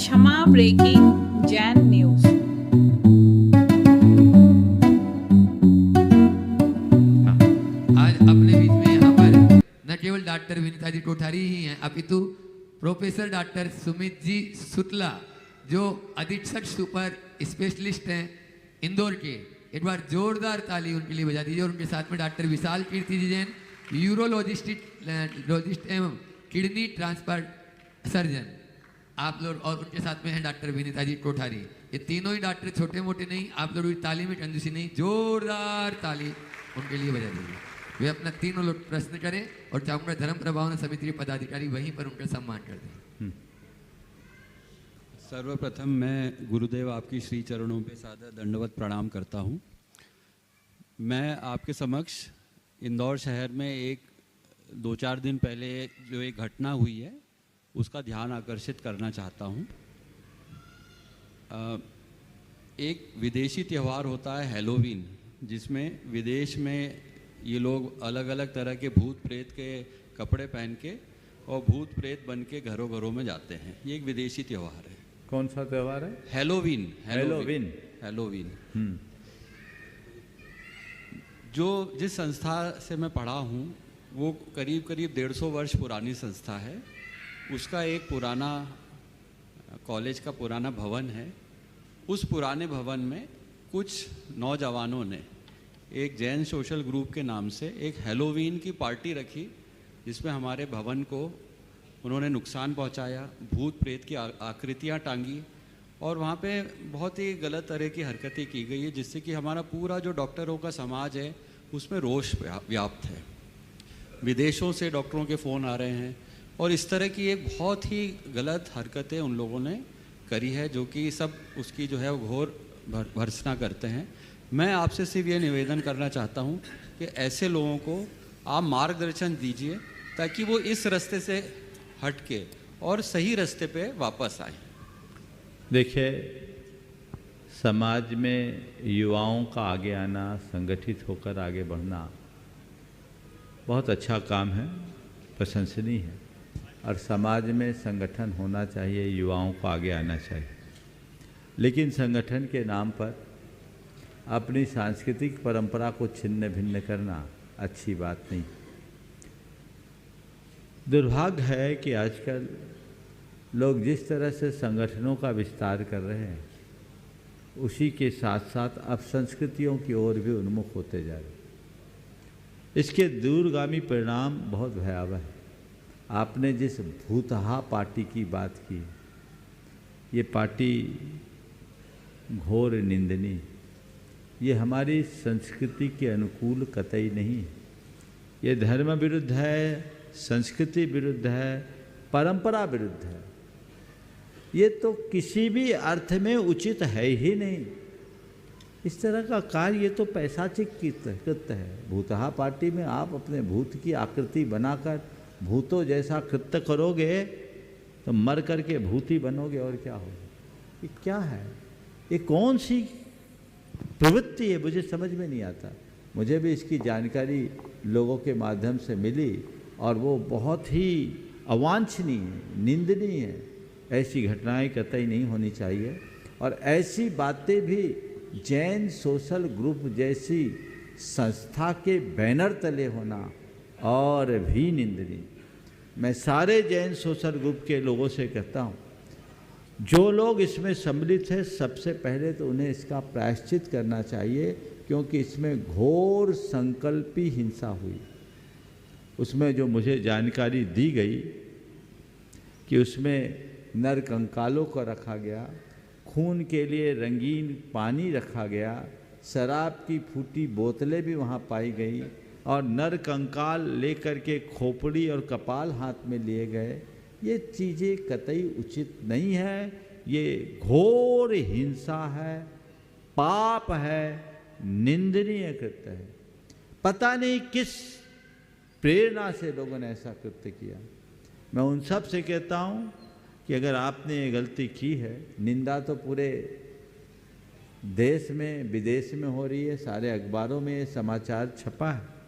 क्षमा breaking Jain news. आज अपने बीच में यहाँ पर न केवल डॉक्टर विनीता जी कोठारी ही हैं, अपितु प्रोफेसर डॉक्टर सुमित जी सुतला जो अधीक्षक सुपर स्पेशलिस्ट हैं इंदौर के। एक बार जोरदार ताली उनके लिए बजा दीजिए। और उनके साथ में डॉक्टर विशाल कीर्ति जी जैन, यूरोलॉजिस्ट एवं किडनी ट्रांसप्लांट सर्जन, आप लोग। और उनके साथ में हैं डॉक्टर विनीता जी कोठारी। ये तीनों ही डॉक्टर छोटे मोटे नहीं, आप लोगों की ताली में कंजूसी नहीं, जोरदार ताली उनके लिए बजा दीजिए। वे अपना तीनों लोग प्रश्न करें और चाहूँगा धर्म प्रभावना समिति के पदाधिकारी वहीं पर उनका सम्मान कर दें। सर्वप्रथम मैं गुरुदेव आपकी श्री चरणों पे सादर दंडवत प्रणाम करता हूँ। मैं आपके समक्ष इंदौर शहर में एक 2-4 दिन पहले जो एक घटना हुई है उसका ध्यान आकर्षित करना चाहता हूँ। एक विदेशी त्यौहार होता है हैलोवीन, जिसमें विदेश में ये लोग अलग अलग तरह के भूत प्रेत के कपड़े पहन के और भूत प्रेत बन के घरों घरों में जाते हैं। ये एक विदेशी त्यौहार है। कौन सा त्यौहार है? हैलोवीन। हैलोवीन। हैलोवीन। जो जिस संस्था से मैं पढ़ा हूँ वो करीब 150 वर्ष पुरानी संस्था है। उसका एक पुराना कॉलेज का पुराना भवन है। उस पुराने भवन में कुछ नौजवानों ने एक जैन सोशल ग्रुप के नाम से एक हैलोवीन की पार्टी रखी, जिसमें हमारे भवन को उन्होंने नुकसान पहुंचाया, भूत प्रेत की आकृतियां टांगी और वहाँ पे बहुत ही गलत तरह की हरकतें की गई है, जिससे कि हमारा पूरा जो डॉक्टरों का समाज है उसमें रोष व्याप्त है। विदेशों से डॉक्टरों के फ़ोन आ रहे हैं और इस तरह की एक बहुत ही गलत हरकतें उन लोगों ने करी है, जो कि सब उसकी जो है वो घोर भर्त्सना करते हैं। मैं आपसे सिर्फ ये निवेदन करना चाहता हूँ कि ऐसे लोगों को आप मार्गदर्शन दीजिए ताकि वो इस रास्ते से हट के और सही रास्ते पे वापस आए। देखिए, समाज में युवाओं का आगे आना, संगठित होकर आगे बढ़ना बहुत अच्छा काम है, प्रशंसनीय है। और समाज में संगठन होना चाहिए, युवाओं को आगे आना चाहिए। लेकिन संगठन के नाम पर अपनी सांस्कृतिक परंपरा को छिन्न भिन्न करना अच्छी बात नहीं। दुर्भाग्य है कि आजकल लोग जिस तरह से संगठनों का विस्तार कर रहे हैं उसी के साथ साथ अब संस्कृतियों की ओर भी उन्मुख होते जा रहे हैं। इसके दूरगामी परिणाम बहुत भयावह है। आपने जिस भूतहा पार्टी की बात की, ये पार्टी घोर निंदनीय, ये हमारी संस्कृति के अनुकूल कतई नहीं है। ये धर्म विरुद्ध है, संस्कृति विरुद्ध है, परंपरा विरुद्ध है। ये तो किसी भी अर्थ में उचित है ही नहीं। इस तरह का कार्य ये तो पैशाचिक कृत्य है। भूतहा पार्टी में आप अपने भूत की आकृति बनाकर भूतों जैसा कृत्य करोगे तो मर करके भूत ही बनोगे और क्या होगा। ये क्या है? ये कौन सी प्रवृत्ति है? मुझे समझ में नहीं आता। मुझे भी इसकी जानकारी लोगों के माध्यम से मिली और वो बहुत ही अवांछनीय है, निंदनीय है। ऐसी घटनाएं कतई नहीं होनी चाहिए और ऐसी बातें भी जैन सोशल ग्रुप जैसी संस्था के बैनर तले होना और भी निंदनीय। मैं सारे जैन सोशल ग्रुप के लोगों से कहता हूँ, जो लोग इसमें सम्मिलित हैं सबसे पहले तो उन्हें इसका प्रायश्चित करना चाहिए, क्योंकि इसमें घोर संकल्पी हिंसा हुई। उसमें जो मुझे जानकारी दी गई कि उसमें नरकंकालों को रखा गया, खून के लिए रंगीन पानी रखा गया, शराब की फूटी बोतलें भी वहाँ पाई गई और नरकंकाल लेकर के खोपड़ी और कपाल हाथ में लिए गए। ये चीज़ें कतई उचित नहीं है। ये घोर हिंसा है, पाप है, निंदनीय कृत्य है। पता नहीं किस प्रेरणा से लोगों ने ऐसा कृत्य किया। मैं उन सब से कहता हूँ कि अगर आपने ये गलती की है, निंदा तो पूरे देश में विदेश में हो रही है, सारे अखबारों में ये समाचार छपा है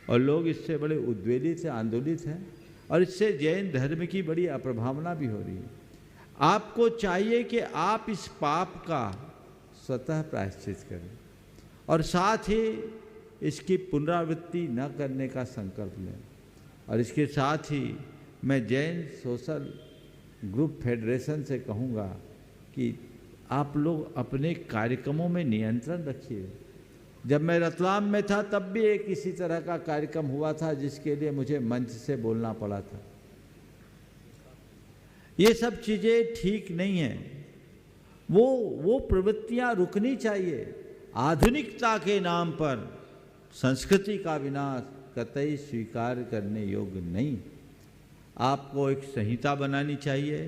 और लोग इससे बड़े उद्वेलित से आंदोलित हैं और इससे जैन धर्म की बड़ी अप्रभावना भी हो रही है। आपको चाहिए कि आप इस पाप का स्वतः प्रायश्चित करें और साथ ही इसकी पुनरावृत्ति न करने का संकल्प लें। और इसके साथ ही मैं जैन सोशल ग्रुप फेडरेशन से कहूँगा कि आप लोग अपने कार्यक्रमों में नियंत्रण रखिए। जब मैं रतलाम में था तब भी एक इसी तरह का कार्यक्रम हुआ था जिसके लिए मुझे मंच से बोलना पड़ा था। ये सब चीज़ें ठीक नहीं हैं। वो प्रवृत्तियां रुकनी चाहिए। आधुनिकता के नाम पर संस्कृति का विनाश कतई स्वीकार करने योग्य नहीं। आपको एक संहिता बनानी चाहिए।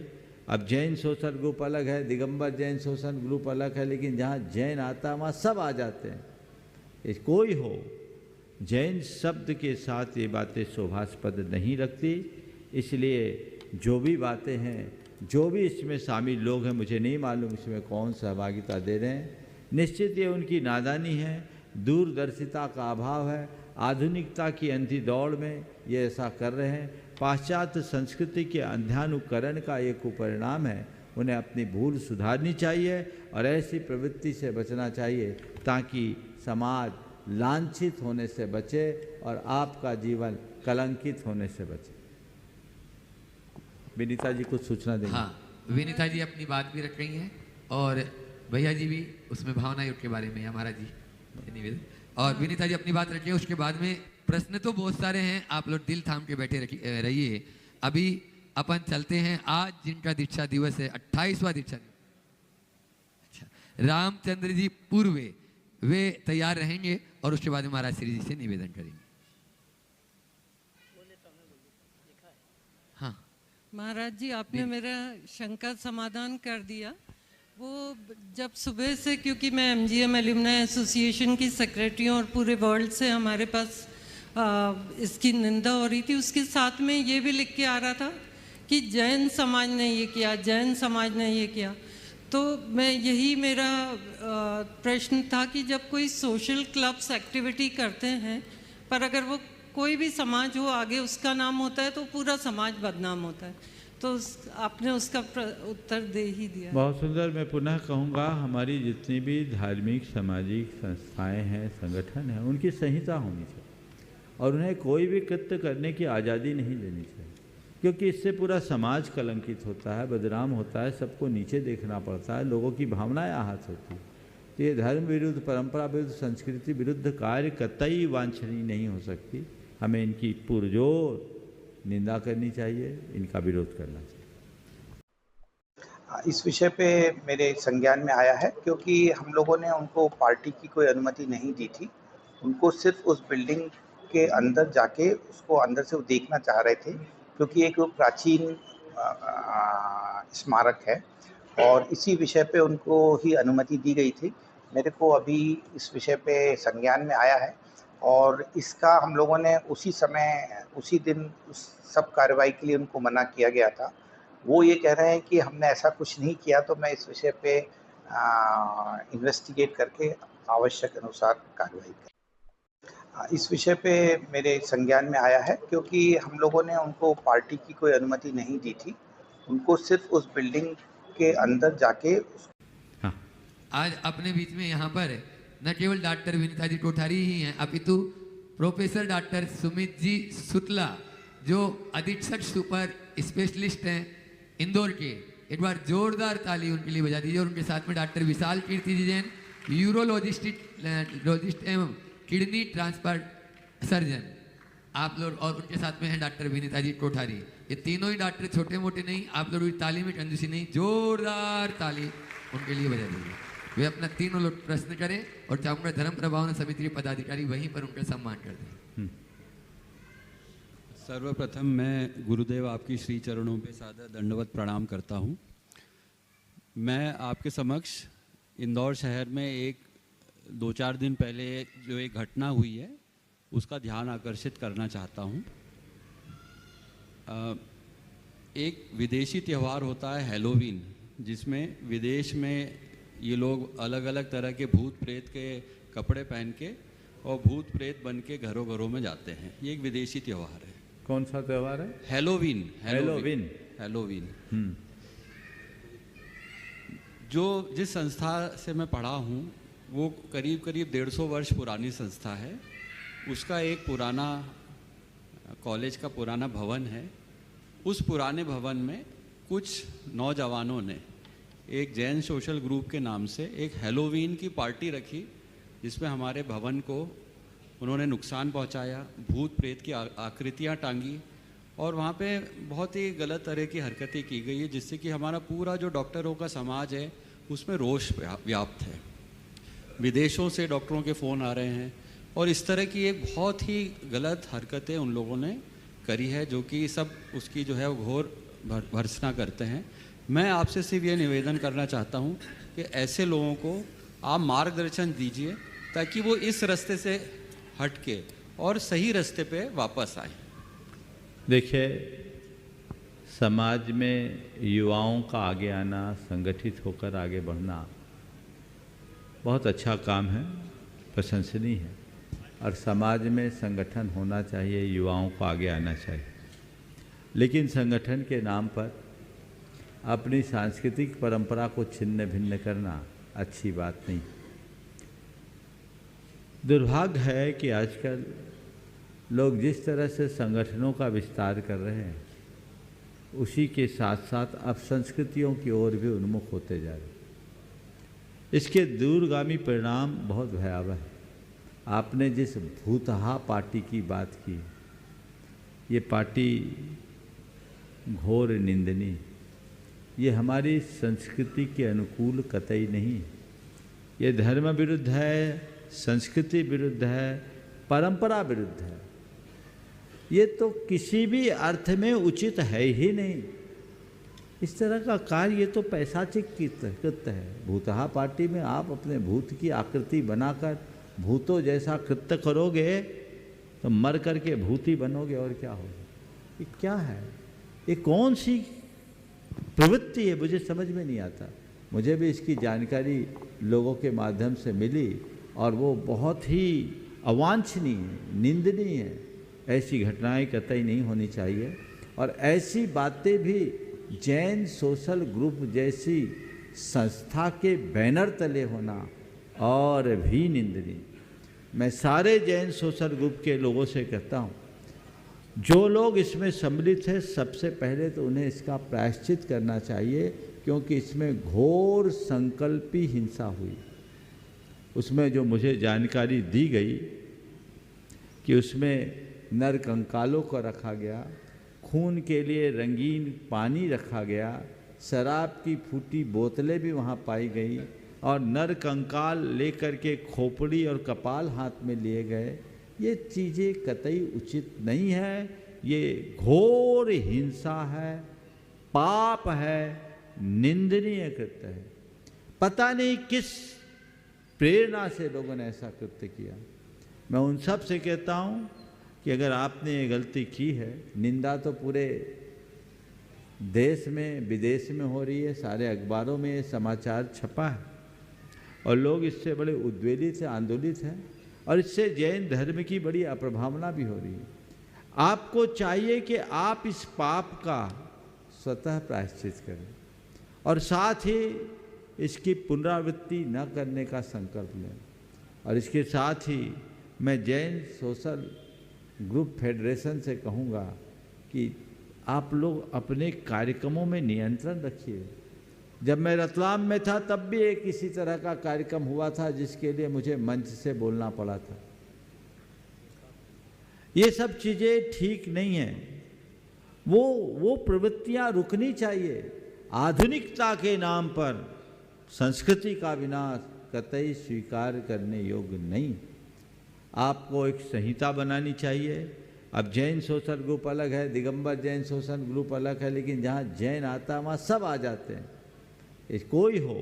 अब जैन सोशल ग्रुप अलग है, दिगंबर जैन सोशल ग्रुप अलग है, लेकिन जहाँ जैन आता है वहाँ सब आ जाते हैं। कोई हो, जैन शब्द के साथ ये बातें शोभास्पद नहीं रखती। इसलिए जो भी बातें हैं, जो भी इसमें शामिल लोग हैं, मुझे नहीं मालूम इसमें कौन सहभागिता दे रहे हैं। निश्चित ये उनकी नादानी है, दूरदर्शिता का अभाव है। आधुनिकता की अंधी दौड़ में ये ऐसा कर रहे हैं। पाश्चात्य संस्कृति के अंधानुकरण का एक कुपरिणाम है। उन्हें अपनी भूल सुधारनी चाहिए और ऐसी प्रवृत्ति से बचना चाहिए ताकि समाज लांछित होने से बचे और आपका जीवन कलंकित होने से बचे। विनीता जी कुछ सूचना देंगे? हाँ, विनीता जी अपनी बात भी रख रही हैं और भैया जी भी उसमें भावना युग के बारे में, हमारा जी निवेदन, और विनीता जी अपनी बात रखिए। उसके बाद में प्रश्न तो बहुत सारे हैं, आप लोग दिल थाम के बैठे रहिए। अभी अपन चलते हैं, आज जिनका दीक्षा दिवस है 28वां दीक्षा दिवस। अच्छा, रामचंद्र जी पूर्वे वे तैयार रहेंगे और उसके बाद में महाराज श्री जी से निवेदन करेंगे। हाँ महाराज जी, आपने मेरा शंका समाधान कर दिया। वो जब सुबह से, क्योंकि मैं MGM एल्यूमनाई एसोसिएशन की सेक्रेटरी हूँ और पूरे वर्ल्ड से हमारे पास इसकी निंदा हो रही थी, उसके साथ में ये भी लिख के आ रहा था कि जैन समाज ने ये किया, जैन समाज ने ये किया। तो मैं यही मेरा प्रश्न था कि जब कोई सोशल क्लब्स एक्टिविटी करते हैं, पर अगर वो कोई भी समाज हो, आगे उसका नाम होता है तो पूरा समाज बदनाम होता है। तो आपने उसका उत्तर दे ही दिया। बहुत सुंदर। मैं पुनः कहूँगा, हमारी जितनी भी धार्मिक सामाजिक संस्थाएं हैं, संगठन हैं, उनकी संहिता होनी चाहिए और उन्हें कोई भी कृत्य करने की आज़ादी नहीं देनी चाहिए, क्योंकि इससे पूरा समाज कलंकित होता है, बदनाम होता है, सबको नीचे देखना पड़ता है, लोगों की भावनाएं आहत होती हैं। तो ये धर्म विरुद्ध, परंपरा विरुद्ध, संस्कृति विरुद्ध कार्य कतई वांछनीय नहीं हो सकती। हमें इनकी पुरजोर निंदा करनी चाहिए, इनका विरोध करना चाहिए। इस विषय पे मेरे संज्ञान में आया है, क्योंकि हम लोगों ने उनको पार्टी की कोई अनुमति नहीं दी थी। उनको सिर्फ उस बिल्डिंग के अंदर जाके उसको अंदर से वो देखना चाह रहे थे, क्योंकि एक प्राचीन स्मारक है और इसी विषय पे उनको ही अनुमति दी गई थी। मेरे को अभी इस विषय पे संज्ञान में आया है और इसका हम लोगों ने उसी समय, उसी दिन उस सब कार्रवाई के लिए उनको मना किया गया था। वो ये कह रहे हैं कि हमने ऐसा कुछ नहीं किया, तो मैं इस विषय पे इन्वेस्टिगेट करके आवश्यक अनुसार कार्रवाई करूँ। इस विषय पे मेरे संज्ञान में आया है, क्योंकि हम लोगों ने उनको पार्टी की कोई अनुमति नहीं दी थी। उनको सिर्फ उस बिल्डिंग के अंदर जाके आज अपने बीच में यहाँ पर न केवल डॉक्टर विनीता जी कोठारी ही हैं, अपितु प्रोफेसर डॉक्टर सुमित जी सुतला, जो अधीक्षक सुपर स्पेशलिस्ट हैं इंदौर के। एक बार जोरदार ताली उनके लिए बजा दीजिए। और उनके साथ में डॉक्टर विशाल कीर्ति जी जैन, यूरोलॉजिस्ट एवं किडनी ट्रांसप्लांट सर्जन, आप लोग, और उनके साथ में हैं डॉक्टर विनीता जी कोठारी। ये तीनों ही डॉक्टर छोटे मोटे नहीं, आप लोग ताली में कंजूसी नहीं, जोरदार ताली उनके लिए बजा दीजिए। वे अपना तीनों लोग प्रश्न करें और चाहूँगा धर्म प्रभावना समिति के पदाधिकारी वहीं पर उनका सम्मान कर दें। सर्वप्रथम मैं गुरुदेव आपकी श्री चरणों पे सादर दंडवत प्रणाम करता हूँ। मैं आपके समक्ष इंदौर शहर में एक 2-4 दिन पहले जो एक घटना हुई है उसका ध्यान आकर्षित करना चाहता हूँ। एक विदेशी त्यौहार होता है हैलोवीन, जिसमें विदेश में ये लोग अलग अलग तरह के भूत प्रेत के कपड़े पहन के और भूत प्रेत बन के घरों घरों में जाते हैं। ये एक विदेशी त्यौहार है। कौन सा त्यौहार है? हैलोवीन। हैलोवीन। हैलोवीन। जिस संस्था से मैं पढ़ा हूँ वो करीब करीब 150 वर्ष पुरानी संस्था है। उसका एक पुराना कॉलेज का पुराना भवन है। उस पुराने भवन में कुछ नौजवानों ने एक जैन सोशल ग्रुप के नाम से एक हैलोवीन की पार्टी रखी, जिसमें हमारे भवन को उन्होंने नुकसान पहुंचाया, भूत प्रेत की आकृतियां टांगी और वहाँ पे बहुत ही गलत तरह की हरकतें की गई है, जिससे कि हमारा पूरा जो डॉक्टरों का समाज है उसमें रोष व्याप्त है। विदेशों से डॉक्टरों के फ़ोन आ रहे हैं और इस तरह की एक बहुत ही गलत हरकतें उन लोगों ने करी है, जो कि सब उसकी जो है वो घोर भर्त्सना करते हैं। मैं आपसे सिर्फ ये निवेदन करना चाहता हूँ कि ऐसे लोगों को आप मार्गदर्शन दीजिए ताकि वो इस रास्ते से हट के और सही रास्ते पे वापस आए। देखिए, समाज में युवाओं का आगे आना, संगठित होकर आगे बढ़ना बहुत अच्छा काम है, प्रशंसनीय है और समाज में संगठन होना चाहिए, युवाओं को आगे आना चाहिए। लेकिन संगठन के नाम पर अपनी सांस्कृतिक परंपरा को छिन्न भिन्न करना अच्छी बात नहीं। दुर्भाग्य है कि आजकल लोग जिस तरह से संगठनों का विस्तार कर रहे हैं उसी के साथ साथ अब संस्कृतियों की ओर भी उन्मुख होते जा रहे हैं। इसके दूरगामी परिणाम बहुत भयावह है। आपने जिस भूतहा पार्टी की बात की, ये पार्टी घोर निंदनीय, ये हमारी संस्कृति के अनुकूल कतई नहीं। ये धर्म विरुद्ध है, संस्कृति विरुद्ध है, परंपरा विरुद्ध है। ये तो किसी भी अर्थ में उचित है ही नहीं। इस तरह का कार्य ये तो पैशाचिक कृत्य है। भूतहा पार्टी में आप अपने भूत की आकृति बनाकर भूतों जैसा कृत्य करोगे तो मर करके भूती बनोगे और क्या होगा। ये क्या है? ये कौन सी प्रवृत्ति है? मुझे समझ में नहीं आता। मुझे भी इसकी जानकारी लोगों के माध्यम से मिली और वो बहुत ही अवांछनीय, निंदनीय है। ऐसी घटनाएं कतई नहीं होनी चाहिए और ऐसी बातें भी जैन सोशल ग्रुप जैसी संस्था के बैनर तले होना और भी निंदनीय। मैं सारे जैन सोशल ग्रुप के लोगों से कहता हूँ, जो लोग इसमें सम्मिलित हैं सबसे पहले तो उन्हें इसका प्रायश्चित करना चाहिए, क्योंकि इसमें घोर संकल्पी हिंसा हुई। उसमें जो मुझे जानकारी दी गई कि उसमें नर कंकालों को रखा गया, खून के लिए रंगीन पानी रखा गया, शराब की फूटी बोतलें भी वहाँ पाई गई और नर कंकाल लेकर के खोपड़ी और कपाल हाथ में लिए गए। ये चीज़ें कतई उचित नहीं है। ये घोर हिंसा है, पाप है, निंदनीय कृत्य है। पता नहीं किस प्रेरणा से लोगों ने ऐसा कृत्य किया। मैं उन सब से कहता हूँ कि अगर आपने ये गलती की है, निंदा तो पूरे देश में विदेश में हो रही है, सारे अखबारों में ये समाचार छपा है और लोग इससे बड़े उद्वेलित से आंदोलित हैं और इससे जैन धर्म की बड़ी अप्रभावना भी हो रही है। आपको चाहिए कि आप इस पाप का स्वतः प्रायश्चित करें और साथ ही इसकी पुनरावृत्ति न करने का संकल्प लें। और इसके साथ ही मैं जैन सोशल ग्रुप फेडरेशन से कहूँगा कि आप लोग अपने कार्यक्रमों में नियंत्रण रखिए। जब मैं रतलाम में था तब भी एक इसी तरह का कार्यक्रम हुआ था जिसके लिए मुझे मंच से बोलना पड़ा था। ये सब चीज़ें ठीक नहीं हैं। वो प्रवृत्तियां रुकनी चाहिए। आधुनिकता के नाम पर संस्कृति का विनाश कतई स्वीकार करने योग्य नहीं। आपको एक संहिता बनानी चाहिए। अब जैन सोशल ग्रुप अलग है, दिगंबर जैन सोशल ग्रुप अलग है, लेकिन जहाँ जैन आता है वहाँ सब आ जाते हैं। कोई हो,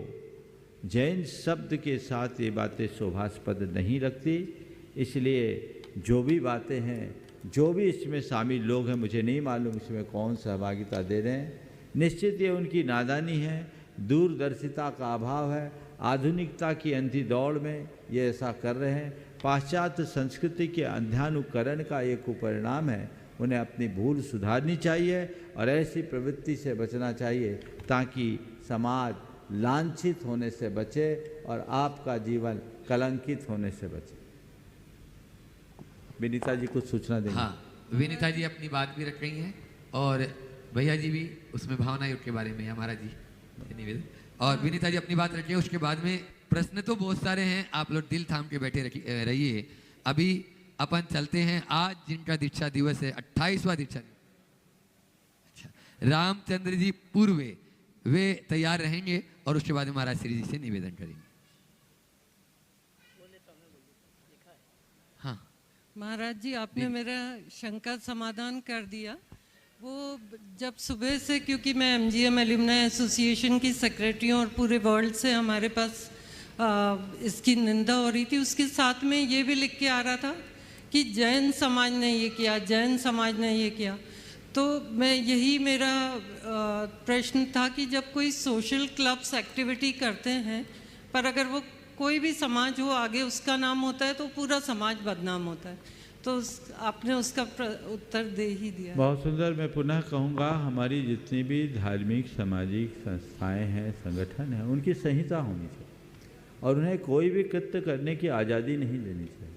जैन शब्द के साथ ये बातें शोभास्पद नहीं रखती। इसलिए जो भी बातें हैं, जो भी इसमें शामिल लोग हैं, मुझे नहीं मालूम इसमें कौन सहभागिता दे रहे हैं। निश्चित ये उनकी नादानी है, दूरदर्शिता का अभाव है, आधुनिकता की अंधी दौड़ में ये ऐसा कर रहे हैं। पाश्चात्य संस्कृति के अंधानुकरण का एक कुपरिणाम है। उन्हें अपनी भूल सुधारनी चाहिए और ऐसी प्रवृत्ति से बचना चाहिए ताकि समाज लांछित होने से बचे और आपका जीवन कलंकित होने से बचे। विनीता जी कुछ सूचना देंगे? हाँ, विनीता जी अपनी बात भी रख रही हैं और भैया जी भी उसमें भावना युद्ध के बारे में हमारा जी निवेदन, और विनीता जी अपनी बात रखिए। उसके बाद में प्रश्न तो बहुत सारे हैं, आप लोग दिल थाम के बैठे रहिए। अभी अपन चलते हैं आज जिनका दीक्षा दिवस है, 28वां दीक्षा दिवस। अच्छा, रामचंद्र जी पूर्वे वे तैयार रहेंगे और उसके बाद महाराज श्री जी से निवेदन करेंगे। हाँ महाराज जी, आपने मेरा शंका समाधान कर दिया। वो जब सुबह से, क्योंकि मैं एमजीएम एल्यूमनाई एसोसिएशन की सेक्रेटरी हूँ और पूरे वर्ल्ड से हमारे पास इसकी निंदा हो रही थी, उसके साथ में ये भी लिख के आ रहा था कि जैन समाज ने ये किया, जैन समाज ने ये किया। तो मैं यही मेरा प्रश्न था कि जब कोई सोशल क्लब्स एक्टिविटी करते हैं पर अगर वो कोई भी समाज हो आगे उसका नाम होता है तो पूरा समाज बदनाम होता है, तो आपने उसका उत्तर दे ही दिया। बहुत सुंदर। मैं पुनः कहूँगा, हमारी जितनी भी धार्मिक सामाजिक संस्थाएं हैं, संगठन हैं, उनकी संहिता होनी चाहिए और उन्हें कोई भी कृत्य करने की आज़ादी नहीं देनी चाहिए,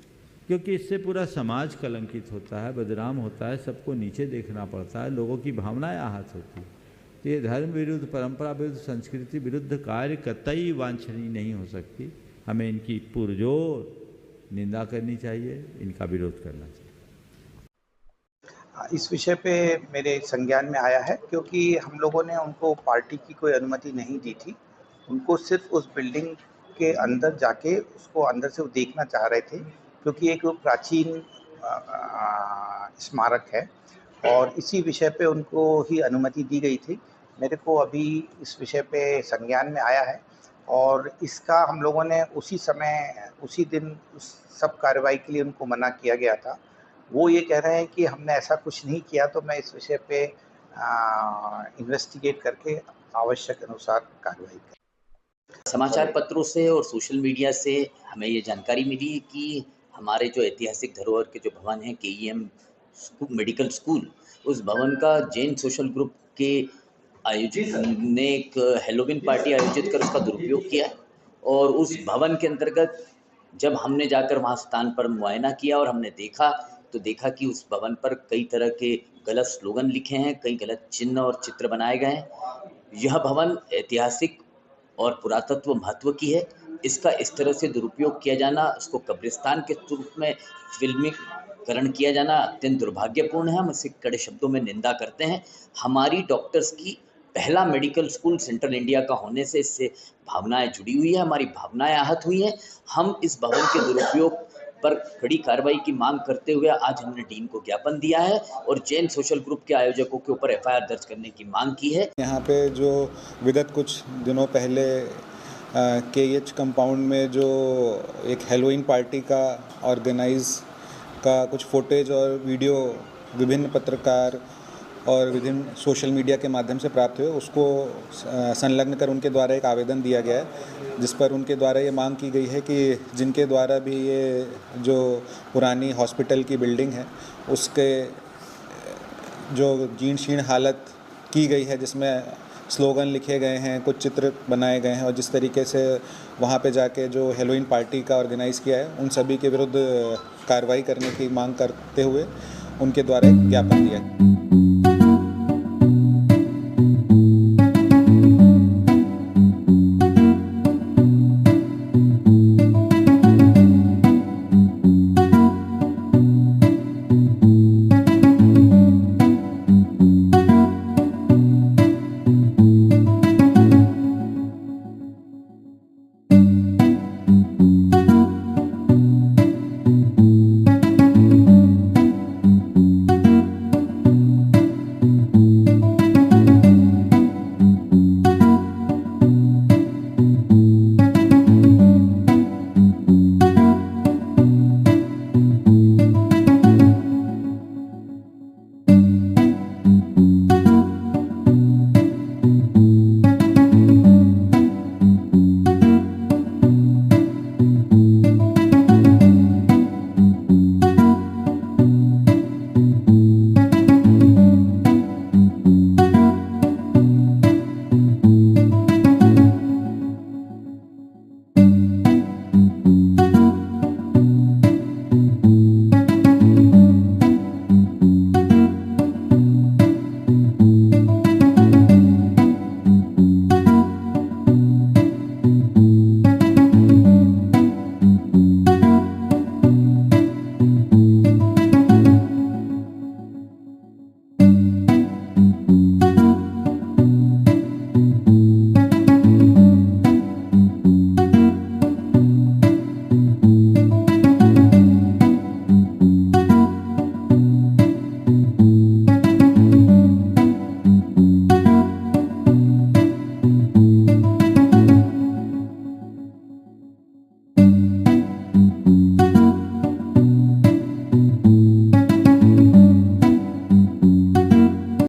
क्योंकि इससे पूरा समाज कलंकित होता है, बदनाम होता है, सबको नीचे देखना पड़ता है, लोगों की भावनाएं आहत होती है। तो ये धर्म विरुद्ध, परंपरा विरुद्ध, संस्कृति विरुद्ध कार्य कतई वांछनीय नहीं हो सकती। हमें इनकी पुरजोर निंदा करनी चाहिए, इनका विरोध करना चाहिए। इस विषय पे मेरे संज्ञान में आया है, क्योंकि हम लोगों ने उनको पार्टी की कोई अनुमति नहीं दी थी। उनको सिर्फ उस बिल्डिंग के अंदर जाके उसको अंदर से वो देखना चाह रहे थे, क्योंकि एक प्राचीन स्मारक है और इसी विषय पे उनको ही अनुमति दी गई थी। मेरे को अभी इस विषय पे संज्ञान में आया है और इसका हम लोगों ने उसी समय, उसी दिन उस सब कार्रवाई के लिए उनको मना किया गया था। वो ये कह रहे हैं कि हमने ऐसा कुछ नहीं किया, तो मैं इस विषय पे इन्वेस्टिगेट करके आवश्यक अनुसार कार्रवाई करूँ। समाचार पत्रों से और सोशल मीडिया से हमें ये जानकारी मिली कि हमारे जो ऐतिहासिक धरोहर के जो भवन हैं, केईएम मेडिकल स्कूल, उस भवन का जैन सोशल ग्रुप के आयोजित ने एक हेलोविन पार्टी आयोजित कर उसका दुरुपयोग किया और उस भवन के अंतर्गत जब हमने जाकर वहाँ स्थान पर मुआयना किया और हमने देखा कि उस भवन पर कई तरह के गलत स्लोगन लिखे हैं, कई गलत चिन्ह और चित्र बनाए गए हैं। यह भवन ऐतिहासिक और पुरातत्व महत्व की है। इसका इस तरह से दुरुपयोग किया जाना, उसको कब्रिस्तान के रूप में फिल्मीकरण किया जाना अत्यंत दुर्भाग्यपूर्ण है। हम इसे कड़े शब्दों में निंदा करते हैं। हमारी डॉक्टर्स की पहला मेडिकल स्कूल सेंट्रल इंडिया का होने से इससे भावनाएं जुड़ी हुई है, हमारी भावनाएं आहत हुई हैं। हम इस भवन के दुरुपयोग पर कड़ी कार्रवाई की मांग करते हुए आज हमने डीन को ज्ञापन दिया है और जैन सोशल ग्रुप के आयोजकों के ऊपर एफआईआर दर्ज करने की मांग की है। यहाँ पे जो विगत कुछ दिनों पहले केएच कंपाउंड में जो एक हेलोइन पार्टी का ऑर्गेनाइज का कुछ फुटेज और वीडियो विभिन्न पत्रकार और विभिन्न सोशल मीडिया के माध्यम से प्राप्त हुए, उसको संलग्न कर उनके द्वारा एक आवेदन दिया गया है, जिस पर उनके द्वारा ये मांग की गई है कि जिनके द्वारा भी ये जो पुरानी हॉस्पिटल की बिल्डिंग है उसके जो जीर्ण शीर्ण हालत की गई है, जिसमें स्लोगन लिखे गए हैं, कुछ चित्र बनाए गए हैं और जिस तरीके से वहाँ पे जाके जो हेलोइन पार्टी का ऑर्गेनाइज़ किया है, उन सभी के विरुद्ध कार्रवाई करने की मांग करते हुए उनके द्वारा एक ज्ञापन दिया।